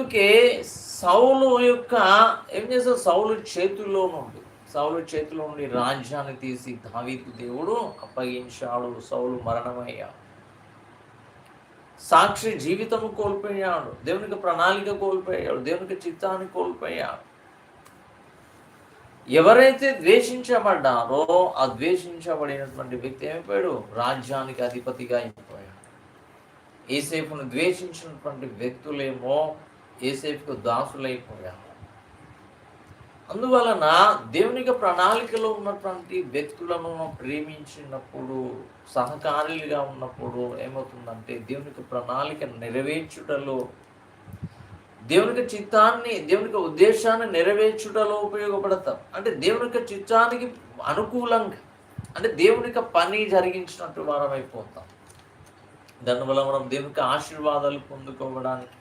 అందుకే సౌలు యొక్క ఏం చేశారు, సౌలు చేతిలో నుండి రాజ్యాన్ని తీసి దావీదు దేవుడు అప్పగించాడు. సౌలు మరణమయ్యాడు, సాక్షి జీవితము కోల్పోయాడు, దేవునికి ప్రణాళిక కోల్పోయాడు, దేవునికి చిత్తాన్ని కోల్పోయాడు. ఎవరైతే ద్వేషించబడ్డారో ఆ ద్వేషించబడినటువంటి వ్యక్తి ఏమైపోయాడు, రాజ్యానికి అధిపతిగా అయిపోయాడు. యోసేపును ద్వేషించినటువంటి వ్యక్తులేమో యోసేపుకు దాసులైపోయారు. అందువలన దేవునికి ప్రణాళికలో ఉన్నటువంటి వ్యక్తులను ప్రేమించినప్పుడు, సహకారులుగా ఉన్నప్పుడు ఏమవుతుందంటే దేవునికి ప్రణాళిక నెరవేర్చుటలో, దేవునికి చిత్తాన్ని, దేవునికి ఉద్దేశాన్ని నెరవేర్చుటలో ఉపయోగపడతాం. అంటే దేవునికి చిత్తానికి అనుకూలంగా, అంటే దేవునికి పని జరిగించినట్టు వారం అయిపోతాం. దానివల్ల మనం దేవునికి ఆశీర్వాదాలు పొందుకోవడానికి